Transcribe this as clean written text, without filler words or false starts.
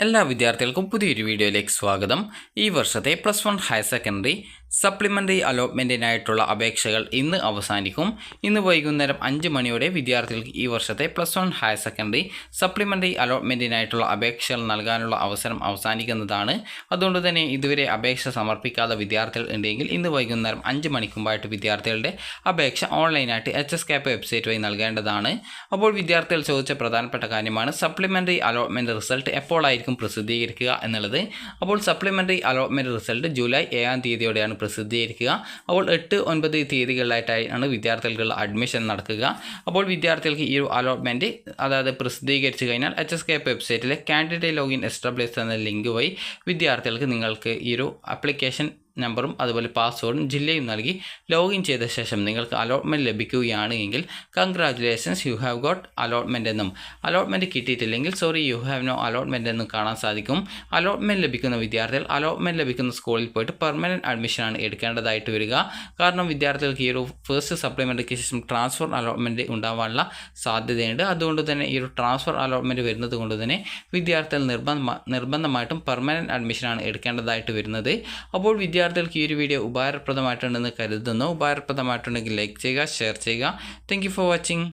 എല്ലാ വിദ്യാർത്ഥികൾക്കും പുതിയൊരു വീഡിയോയിലേക്ക് സ്വാഗതം. ഈ വർഷത്തെ +1 ഹയർ സെക്കൻഡറി സപ്ലിമെൻ്ററി അലോട്ട്മെൻറ്റിനായിട്ടുള്ള അപേക്ഷകൾ ഇന്ന് അവസാനിക്കും. ഇന്ന് വൈകുന്നേരം 5 മണിയോടെ വിദ്യാർത്ഥികൾക്ക് ഈ വർഷത്തെ +1 ഹയർ സെക്കൻഡറി സപ്ലിമെൻ്ററി അലോട്ട്മെൻറ്റിനായിട്ടുള്ള അപേക്ഷകൾ നൽകാനുള്ള അവസരം അവസാനിക്കുന്നതാണ്. അതുകൊണ്ട് തന്നെ ഇതുവരെ അപേക്ഷ സമർപ്പിക്കാത്ത വിദ്യാർത്ഥികൾ ഉണ്ടെങ്കിൽ ഇന്ന് വൈകുന്നേരം 5 മണിക്കുമ്പായിട്ട് വിദ്യാർത്ഥികളുടെ അപേക്ഷ ഓൺലൈനായിട്ട് HSCAP വെബ്സൈറ്റ് വഴി നൽകേണ്ടതാണ്. അപ്പോൾ വിദ്യാർത്ഥികൾ ചോദിച്ച പ്രധാനപ്പെട്ട കാര്യമാണ് സപ്ലിമെൻ്ററി അലോട്ട്മെൻറ്റ് റിസൾട്ട് എപ്പോഴായിരിക്കും പ്രസിദ്ധീകരിക്കുക എന്നുള്ളത്. അപ്പോൾ സപ്ലിമെൻ്ററി അലോട്ട്മെൻറ്റ് റിസൾട്ട് ജൂലൈ 7-ാം തീയതിയോടെയാണ് പ്രസിദ്ധീകരിക്കുക. അപ്പോൾ 8-9 തീയതികളിലായിട്ടാണ് വിദ്യാർത്ഥികൾക്കുള്ള അഡ്മിഷൻ നടക്കുക. അപ്പോൾ വിദ്യാർത്ഥികൾക്ക് ഈ ഒരു അലോട്ട്മെൻറ്റ് അതായത് പ്രസിദ്ധീകരിച്ചു കഴിഞ്ഞാൽ HSCAP വെബ്സൈറ്റിലെ കാൻഡിഡേറ്റ് ലോഗിൻ എസ്റ്റാബ്ലിഷ് എന്ന ലിങ്ക് വഴി വിദ്യാർത്ഥികൾക്ക് നിങ്ങൾക്ക് ഈ ഒരു ആപ്ലിക്കേഷൻ നമ്പറും അതുപോലെ പാസ്വേഡും ജില്ലയും നൽകി ലോഗിൻ ചെയ്ത ശേഷം നിങ്ങൾക്ക് അലോട്ട്മെൻറ്റ് ലഭിക്കുകയാണ് എങ്കിൽ congratulations you have got allotment എന്നും, അലോട്ട്മെൻറ്റ് കിട്ടിയിട്ടില്ലെങ്കിൽ sorry you have no allotment എന്നും കാണാൻ സാധിക്കും. അലോട്ട്മെൻറ്റ് ലഭിക്കുന്ന വിദ്യാർത്ഥികൾ അലോട്ട്മെൻറ്റ് ലഭിക്കുന്ന സ്കൂളിൽ പോയിട്ട് പെർമനൻറ്റ് അഡ്മിഷനാണ് എടുക്കേണ്ടതായിട്ട് വരിക. കാരണം വിദ്യാർത്ഥികൾക്ക് ഈ ഒരു ഫസ്റ്റ് സപ്ലിമെൻ്ററിക്ക് ശേഷം ട്രാൻസ്ഫർ അലോട്ട്മെൻറ്റ് ഉണ്ടാവാനുള്ള സാധ്യതയുണ്ട്. അതുകൊണ്ട് തന്നെ ഈ ഒരു ട്രാൻസ്ഫർ അലോട്ട്മെൻറ്റ് വരുന്നത് കൊണ്ട് തന്നെ വിദ്യാർത്ഥികൾ നിർബന്ധമായിട്ടും പെർമനൻറ്റ് അഡ്മിഷനാണ് എടുക്കേണ്ടതായിട്ട് വരുന്നത്. അപ്പോൾ വിദ്യാർത്ഥികൾക്ക് ഈ ഒരു വീഡിയോ ഉപകാരപ്രദമായിട്ടുണ്ടെന്ന് കരുതുന്നു. ഉപകാരപ്രദമായിട്ടുണ്ടെങ്കിൽ ലൈക്ക് ചെയ്യുക, ഷെയർ ചെയ്യുക. Thank you for watching.